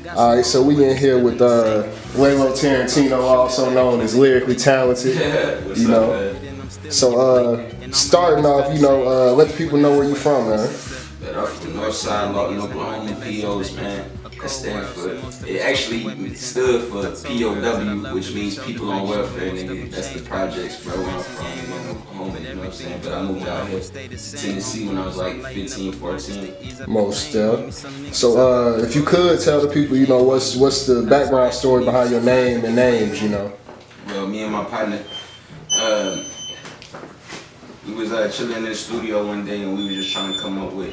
Alright, so we in here with Laylo Tarantino, also known as Lyrically Talented. What's you know. up, man? So starting off, let the people know where you from, man. But I'm from Northside, Lawton, Oklahoma, POs, man. That stand for, it actually stood for POW, which means people on welfare, nigga. That's the projects, bro, where I'm from, in Oklahoma, you know what I'm saying? But I moved out here to Tennessee when I was like 15, 14. Most So if you could tell the people, what's the background story behind your name and names, Well, me and my partner, we was chilling in the studio one day and we were just trying to come up with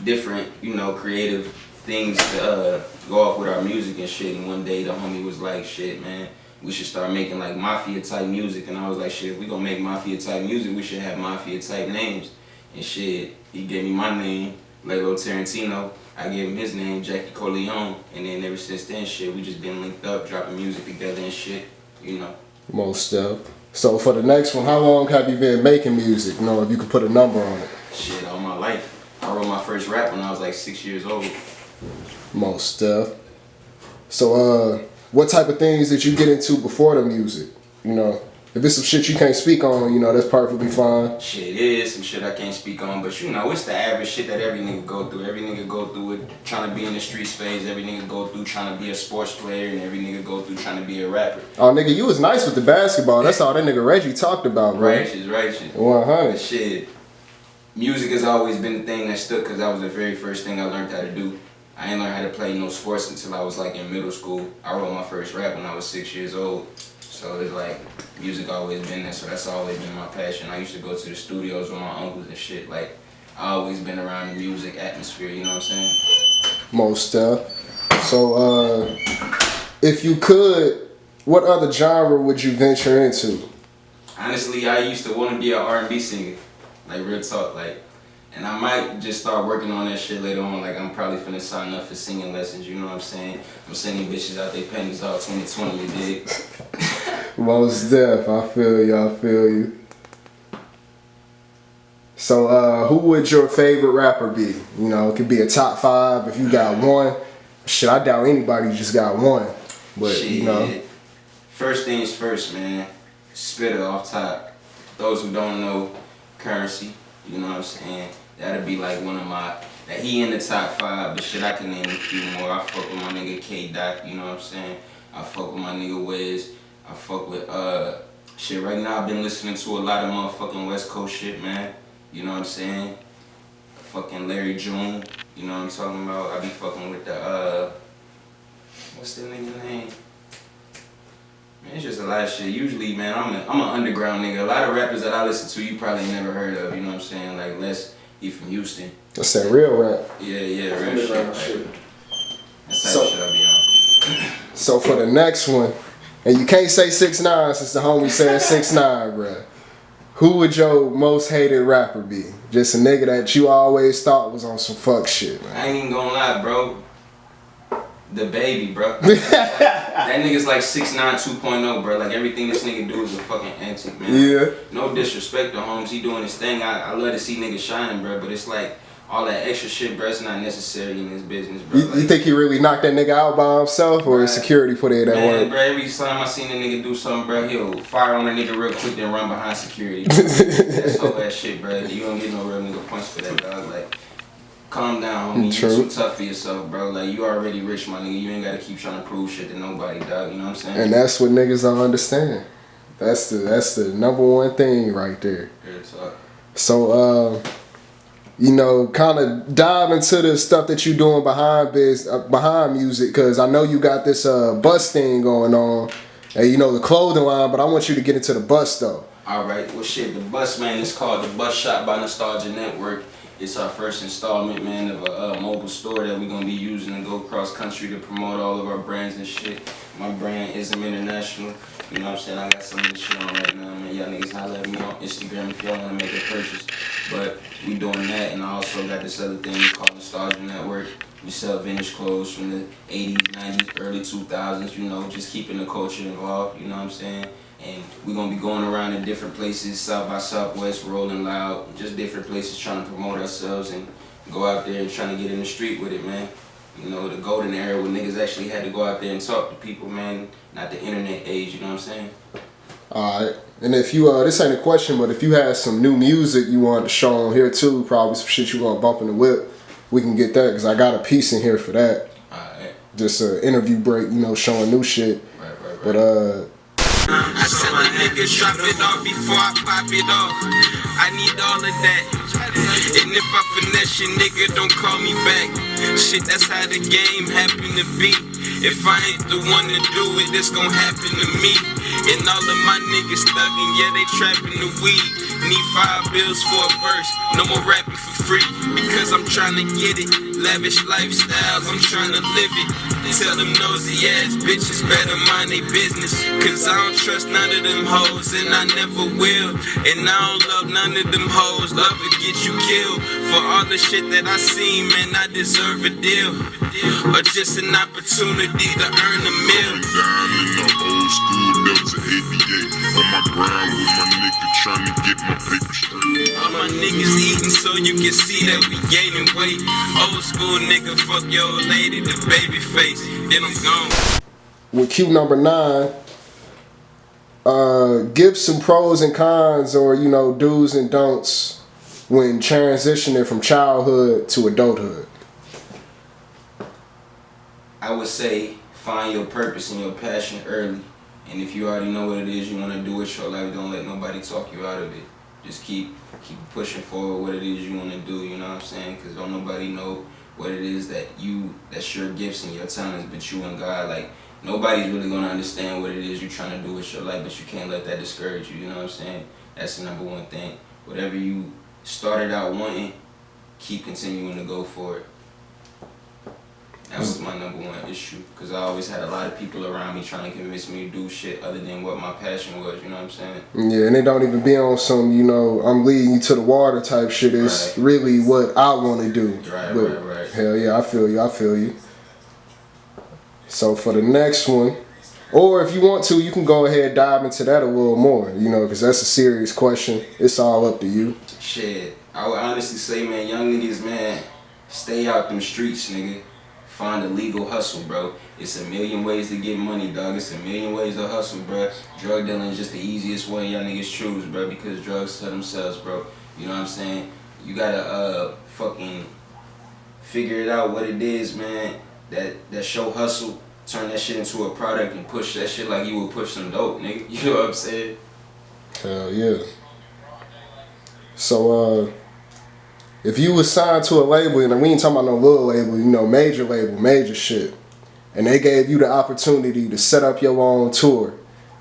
different, creative things to go off with our music and shit. And one day the homie was like, shit, man, we should start making like mafia type music. And I was like, shit, if we gonna make mafia type music, we should have mafia type names. And shit, he gave me my name, Laylo Tarantino. I gave him his name, Jackie Corleone. And then ever since then, shit, we just been linked up, dropping music together and shit, Most So for the next one, how long have you been making music? If you could put a number on it. Shit, all my life. I wrote my first rap when I was like 6 years old. Most So what type of things did you get into before the music? If it's some shit you can't speak on, that's perfectly fine. Shit, it is some shit I can't speak on, but it's the average shit that every nigga go through. Every nigga go through it trying to be in the streets phase. Every nigga go through trying to be a sports player, and every nigga go through trying to be a rapper. Oh, nigga, you was nice with the basketball. That's all that nigga Reggie talked about, bro. Righteous. 100. But shit, music has always been the thing that stuck because that was the very first thing I learned how to do. I didn't learn how to play no sports until I was like in middle school. I wrote my first rap when I was 6 years old. So it's like, music always been there, so that's always been my passion. I used to go to the studios with my uncles and shit. Like, I always been around the music atmosphere, you know what I'm saying? Most So, if you could, what other genre would you venture into? Honestly, I used to want to be an R&B singer. Like, real talk, and I might just start working on that shit later on. Like, I'm probably finna sign up for singing lessons, you know what I'm saying? I'm sending bitches out their pennies all 2020, you dig? Most I feel you. So, who would your favorite rapper be? It could be a top 5 if you got one. Shit, I doubt anybody just got one. But, shit. First things first, man. Spitter off top. Those who don't know, Currency, you know what I'm saying? That'd be like one of my, that he in the top 5, but shit, I can name a few more. I fuck with my nigga K-Dot, you know what I'm saying? I fuck with my nigga Wiz. I fuck with, shit, right now I've been listening to a lot of motherfucking West Coast shit, man. You know what I'm saying? Fucking Larry June, you know what I'm talking about? I be fucking with the, what's the nigga name? Man, it's just a lot of shit. Usually, man, I'm an underground nigga. A lot of rappers that I listen to, you probably never heard of, you know what I'm saying? Like, he from Houston. That's that real rap. Yeah, real shit. That's the type of shit I be on. So for the next one, and you can't say 6ix9ine since the homie said 6ix9ine, bruh. Who would your most hated rapper be? Just a nigga that you always thought was on some fuck shit, man. I ain't even gonna lie, bro. The Baby, bro. That nigga's like 6ix9ine 2.0, bro. Like, everything this nigga do is a fucking antic, man. Yeah. No disrespect to Holmes, he doing his thing. I love to see niggas shining, bro, but it's like, all that extra shit, bro, it's not necessary in this business, bro. You think he really knocked that nigga out by himself, or is security put in that work? Bro, every time I seen a nigga do something, bro, he'll fire on a nigga real quick, then run behind security. That's all that shit, bro. You don't get no real nigga points for that, dog. Like, calm down, homie. True. You too tough for yourself, bro. Like, you already rich, my nigga. You ain't gotta keep trying to prove shit to nobody, dog. You know what I'm saying? And that's what niggas don't understand. That's the number one thing right there. Real talk. So, kind of dive into the stuff that you doing behind music, because I know you got this bus thing going on, and the clothing line, but I want you to get into the bus though. Alright, well shit, the bus, man, it's called the Bus Shop by Nostalgianetwork. It's our first installment, man, of a mobile store that we're gonna be using to go cross country to promote all of our brands and shit. My brand, Ism.international. You know what I'm saying? I got some of this shit on right now, man. Y'all niggas holler at me on Instagram if y'all wanna make a purchase. But we doing that, and I also got this other thing called Nostalgianetwork. We sell vintage clothes from the 80s, 90s, early 2000s, just keeping the culture involved, you know what I'm saying? And we're going to be going around in different places, South by Southwest, Rolling Loud, just different places trying to promote ourselves and go out there and trying to get in the street with it, man. You know, the golden era when niggas actually had to go out there and talk to people, man. Not the internet age, you know what I'm saying? Alright. And if you, this ain't a question, but if you had some new music you wanted to show on here too, probably some shit you want to bump in the whip, we can get that, because I got a piece in here for that. Alright. Just an interview break, you know, showing new shit. Right. But, I tell a nigga drop it off before I pop it off. I need all of that. And if I finesse your nigga, don't call me back. Shit, that's how the game happen to be. If I ain't the one to do it, it's gon' happen to me. And all of my niggas thuggin', yeah, they trapping the weed. Need $5 for a verse, no more rapping for free. Because I'm tryna get it. Lavish lifestyles, I'm tryna live it. Tell them nosy ass bitches better mind they business. Cause I don't trust none of them hoes, and I never will. And I don't love none of them hoes, love will get you killed. For all the shit that I seen, man, I deserve a deal. Or just an opportunity to earn a meal. Down in the old school, that was an 88. On my ground with my nigga trying to get my paper straight. All my niggas eating so you can see that we gaining weight. Old school nigga, fuck your old lady, the baby face, then I'm gone. with cue number 9, give some pros and cons, or, you know, do's and don'ts when transitioning from childhood to adulthood. I would say find your purpose and your passion early. And if you already know what it is you want to do with your life, don't let nobody talk you out of it. Just keep pushing forward what it is you want to do, you know what I'm saying? Because don't nobody know what it is that's your gifts and your talents, but you and God. Like, nobody's really going to understand what it is you're trying to do with your life, but you can't let that discourage you, you know what I'm saying? That's the number one thing. Whatever you started out wanting, keep continuing to go for it. That was my number one issue, because I always had a lot of people around me trying to convince me to do shit other than what my passion was, you know what I'm saying? Yeah, and they don't even be on some, you know, I'm leading you to the water type shit. It's really what I want to do. Right. Hell yeah, I feel you. So for the next one, or if you want to, you can go ahead and dive into that a little more, you know, because that's a serious question. It's all up to you. Shit, I would honestly say, man, young niggas, man, stay out them streets, nigga. Find a legal hustle, bro. It's a million ways to get money, dog. It's a million ways to hustle, bro. Drug dealing is just the easiest way y'all niggas choose, bro, because drugs sell themselves, bro. You know what I'm saying? You gotta fucking figure it out what it is, man. That show hustle, turn that shit into a product and push that shit like you would push some dope, nigga. You know what I'm saying? Hell yeah. So, if you was signed to a label, and we ain't talking about no little label, you know, major label, major shit, and they gave you the opportunity to set up your own tour,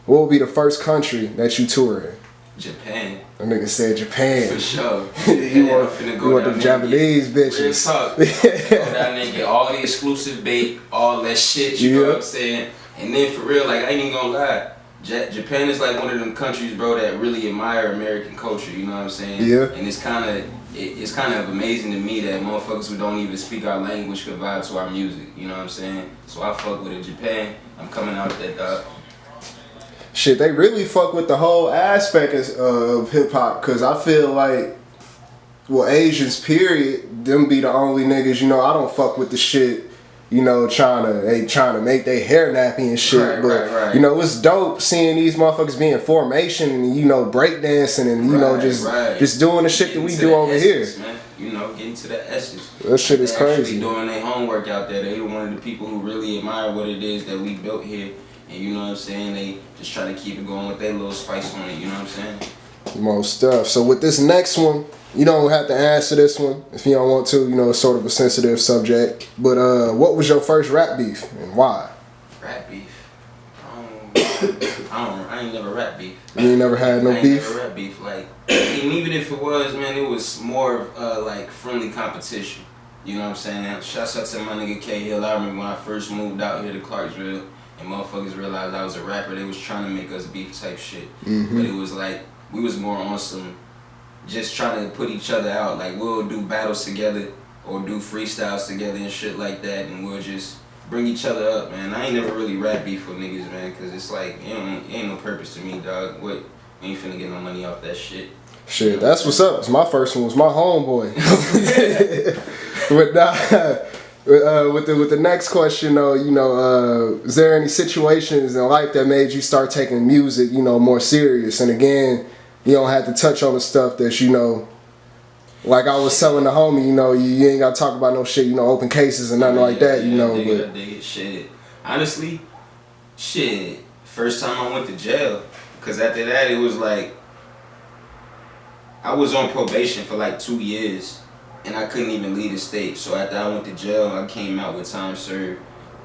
what would be the first country that you tour in? Japan. That nigga said Japan. For sure. you want the Japanese bitches. Real talk. Go down there and get all the exclusive bait, all that shit, you know what I'm saying? And then for real, like, I ain't even gonna lie, Japan is like one of them countries, bro, that really admire American culture, you know what I'm saying? Yeah. And it's kind of amazing to me that motherfuckers who don't even speak our language could vibe to our music, you know what I'm saying? So I fuck with it. Japan, I'm coming out that dog. Shit, they really fuck with the whole aspect of hip-hop, because I feel like, well, Asians, period, them be the only niggas, you know, I don't fuck with the shit, you know, trying to make their hair nappy and shit. But you know, it's dope seeing these motherfuckers be in formation and, you know, breakdancing and, you know, just doing the shit that we do over here. Man. You know, getting to the essence. That shit is crazy. Actually doing their homework out there. They one of the people who really admire what it is that we built here. And you know what I'm saying? They just try to keep it going with their little spice on it, you know what I'm saying? Most stuff. So with this next one, you don't have to answer this one if you don't want to. You know, it's sort of a sensitive subject. But what was your first rap beef and why? Rap beef? I ain't never rap beef. You ain't never had no beef? I ain't never rap beef. Like, and even if it was, man, it was more like friendly competition. You know what I'm saying? Shouts out to my nigga K Hill. I remember when I first moved out here to Clarksville and motherfuckers realized I was a rapper. They was trying to make us beef type shit. But it was like, we was more on some just trying to put each other out. Like, we'll do battles together or do freestyles together and shit like that, and we'll just bring each other up, man. I ain't never really rap beef with niggas, man, because it's like, it ain't no purpose to me, dog. What? We ain't finna get no money off that shit. Shit, that's what's up. My first one was my homeboy. But nah, With the next question though, is there any situations in life that made you start taking music, more serious? And again, you don't have to touch on the stuff that like I was telling the homie, you ain't gotta talk about no shit, open cases and nothing like that, I dig it. Shit. Honestly, shit. First time I went to jail, cause after that it was like I was on probation for like 2 years. And I couldn't even leave the state. So after I went to jail, I came out with time served,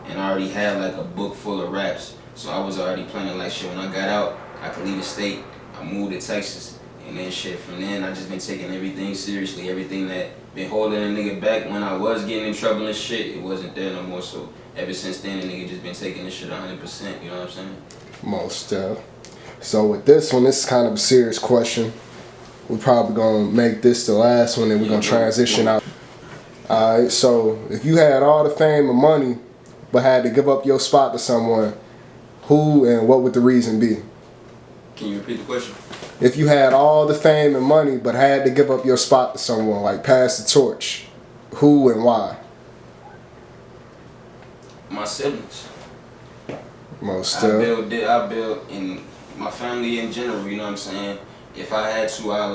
and I already had like a book full of raps. So I was already planning like shit. When I got out, I could leave the state. I moved to Texas, and then shit. From then, I just been taking everything seriously. Everything that been holding a nigga back when I was getting in trouble and shit, it wasn't there no more. So ever since then, the nigga just been taking this shit 100%. You know what I'm saying? Most So with this one, this is kind of a serious question. We're probably gonna make this the last one, and we're gonna transition out. Alright, so if you had all the fame and money, but had to give up your spot to someone, who and what would the reason be? Can you repeat the question? If you had all the fame and money, but had to give up your spot to someone, like pass the torch, who and why? My siblings. Most I build in my family in general, you know what I'm saying? If I had to, I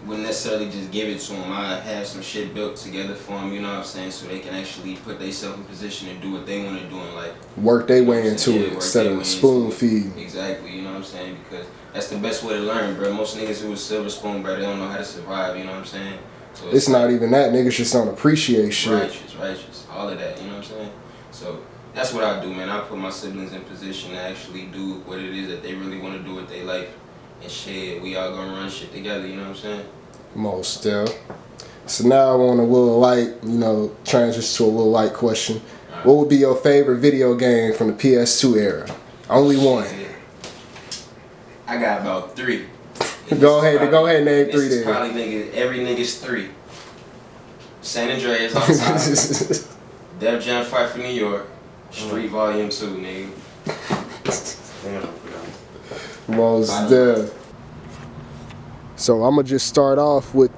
wouldn't necessarily just give it to them. I'd have some shit built together for them, you know what I'm saying? So they can actually put themselves in position and do what they want to do in life. Work their way into it instead of spoon feed. Exactly, you know what I'm saying? Because that's the best way to learn, bro. Most niggas who was silver spoon, bro, they don't know how to survive, you know what I'm saying? So it's not even that. Niggas just don't appreciate shit. Righteous. All of that, you know what I'm saying? So that's what I do, man. I put my siblings in position to actually do what it is that they really want to do with their life. And shit, we all gonna run shit together, you know what I'm saying? Most still. So now I want a little light, transition to a little light question. Right. What would be your favorite video game from the PS2 era? Only one. I got about 3. Go ahead and name 3 then. Probably every nigga's 3. San Andreas on top. Def Jam Fight for New York. Street Volume 2, nigga. Most dead. So I'm gonna just start off with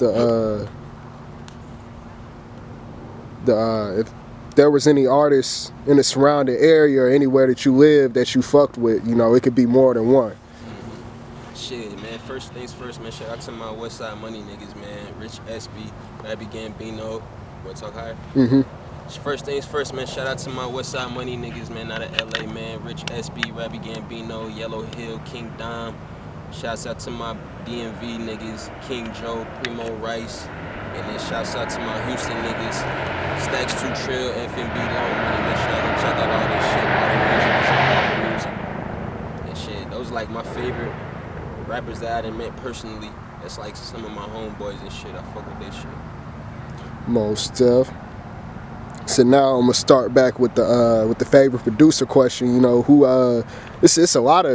if there was any artists in the surrounding area or anywhere that you live that you fucked with, it could be more than one. Shit, man. First things first, man. Shout out to my Westside Money niggas, man. Rich SB, Rabbi Gambino. Wanna talk higher? First things first, man. Shout out to my Westside Money niggas, man. Out of LA, man. Rich SB, Rabbi Gambino, Yellow Hill, King Dom. Shouts out to my DMV niggas, King Joe, Primo Rice. And then shouts out to my Houston niggas, Stacks 2 Trill, FNB Long Money. Make sure y'all check out all this shit, all the music, and shit. Those like my favorite rappers that I done met personally. That's like some of my homeboys and shit. I fuck with that shit. Most stuff. So now I'm gonna start back with the favorite producer question. Who it's a lot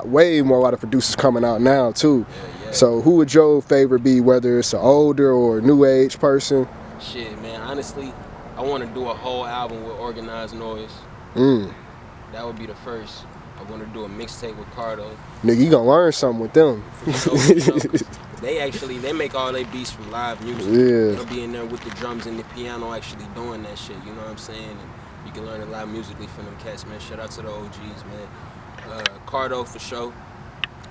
way more a lot of producers coming out now too. Yeah. So who would your favorite be, whether it's an older or new age person? Shit, man. Honestly, I want to do a whole album with Organized Noise. That would be the first. I want to do a mixtape with Cardo. Nigga, you gonna learn something with them. They make all their beats from live music. Yeah. They'll be in there with the drums and the piano actually doing that shit, you know what I'm saying? And you can learn a lot musically from them cats, man. Shout out to the OGs, man. Cardo for sure.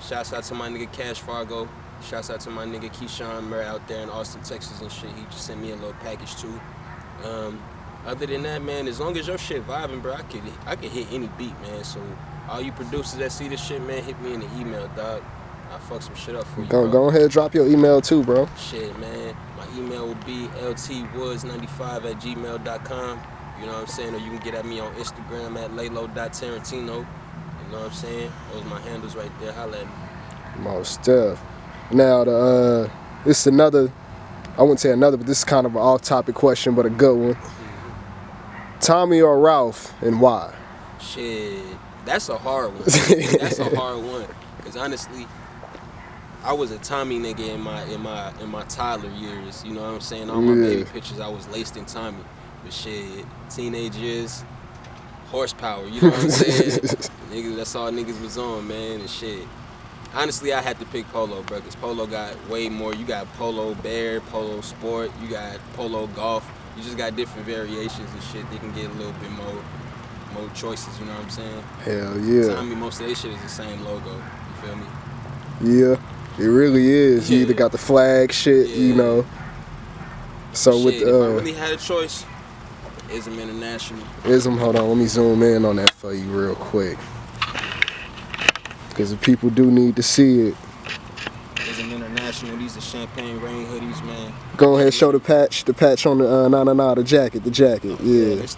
Shouts out to my nigga Cash Fargo. Shouts out to my nigga Keyshawn Murray out there in Austin, Texas and shit. He just sent me a little package too. Other than that, man, as long as your shit vibing, bro, I could hit any beat, man. So all you producers that see this shit, man, hit me in the email, dog. I'll fuck some shit up for you, bro. Go ahead, drop your email too, bro. Shit, man. My email will be ltwoods95@gmail.com. You know what I'm saying? Or you can get at me on Instagram at Laylo.Tarantino. You know what I'm saying? Those are my handles right there. Holla at me. Most stuff. Now, this is another, I wouldn't say another, but this is kind of an off-topic question, but a good one. Tommy or Ralph, and why? Shit, that's a hard one. That's a hard one. Cause honestly, I was a Tommy nigga in my toddler years. You know what I'm saying? All my baby pictures, I was laced in Tommy. But shit, teenage years, horsepower. You know what I'm saying? Niggas, that's all niggas was on, man, and shit. Honestly, I had to pick Polo, bro, because Polo got way more. You got Polo Bear, Polo Sport, you got Polo Golf. You just got different variations and shit. They can get a little bit more choices, you know what I'm saying? Hell yeah. I mean, most of their shit is the same logo, you feel me? Yeah, it really is. You either got the flag shit, you know. So shit, with if I really had a choice, Ism.international. Ism, hold on, let me zoom in on that for you real quick. Because the people do need to see it. Ism.international, these are champagne rain hoodies, man. Go ahead, show the patch on the the jacket, yeah. It's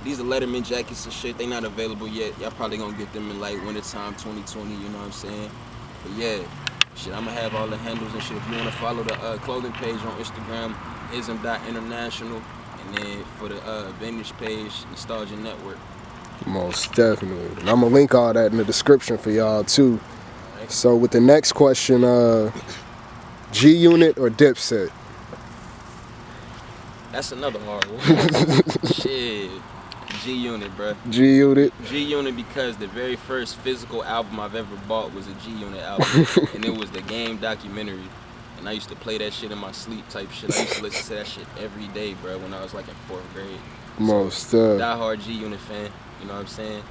these are Letterman jackets and shit. They not available yet. Y'all probably gonna get them in like wintertime 2020. You know what I'm saying? But yeah, shit, I'ma have all the handles and shit. If you wanna follow the clothing page on Instagram, Ism.international, and then for the vintage page, Nostalgianetwork. Most definitely. And I'm gonna link all that in the description for y'all too. Right. So with the next question, G Unit or Dipset? That's another hard one. Shit. G Unit, bruh. G Unit? G Unit because the very first physical album I've ever bought was a G Unit album. And it was the Game documentary. And I used to play that shit in my sleep type shit. I used to listen to that shit every day, bruh, when I was like in 4th grade. Most diehard G Unit fan, you know what I'm saying?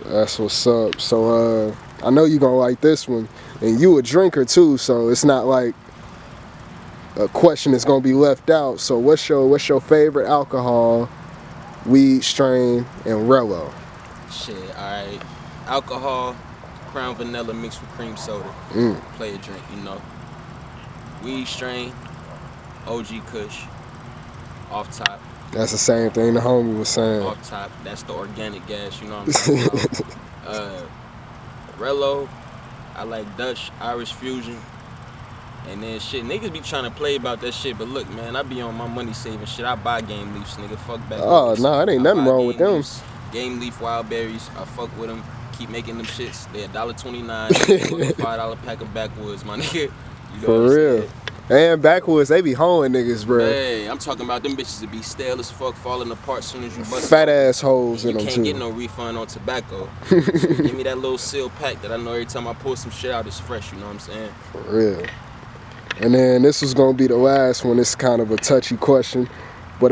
That's what's up. So I know you gonna like this one. And you a drinker too, so it's not like a question that's gonna be left out. So what's your favorite alcohol, weed strain, and Rello? Shit, alright. Alcohol, Crown Vanilla mixed with cream soda. Play a drink, you know. Weed strain, OG Kush, off top. That's the same thing the homie was saying. Off top, that's the organic gas, you know what I'm talking about. Rello, I like Dutch, Irish Fusion. And then shit, niggas be trying to play about that shit, but look, man, I be on my money saving shit. I buy Game Leafs, nigga. Fuck back. Oh, no, it ain't nothing wrong with them. Game Leaf Wild Berries, I fuck with them. Keep making them shits. They $1.29, $5 pack of backwoods, my nigga. You know for real. And backwoods, they be hoeing niggas, bro. Hey, I'm talking about them bitches that be stale as fuck, falling apart as soon as you bust. Fat ass hoes in them too. You can't get no refund on tobacco. So give me that little sealed pack that I know every time I pull some shit out, it's fresh. You know what I'm saying? For real. And then this was gonna be the last one. It's kind of a touchy question, but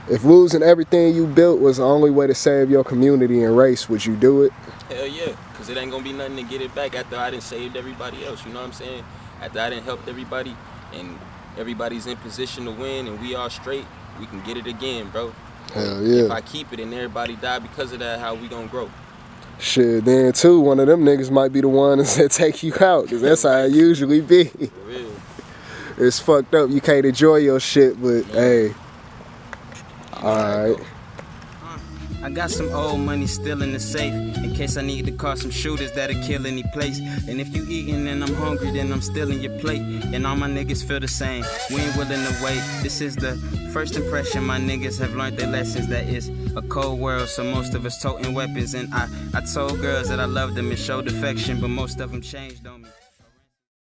if losing everything you built was the only way to save your community and race, would you do it? Hell yeah, cause it ain't gonna be nothing to get it back after I done saved everybody else. You know what I'm saying? After I done helped everybody and everybody's in position to win and we all straight, we can get it again, bro. Hell yeah. If I keep it and everybody die because of that, how we gonna grow? Shit, then too, one of them niggas might be the ones that take you out, cause that's how it usually be. For real. It's fucked up. You can't enjoy your shit, but hey. Alright. I got some old money still in the safe in case I need to call some shooters that'll kill any place. And if you eating and I'm hungry, then I'm still in your plate. And all my niggas feel the same. We ain't willing to wait. This is the first impression my niggas have learned their lessons. That is a cold world, so most of us toting weapons. And I told girls that I loved them and showed affection, but most of them changed on me.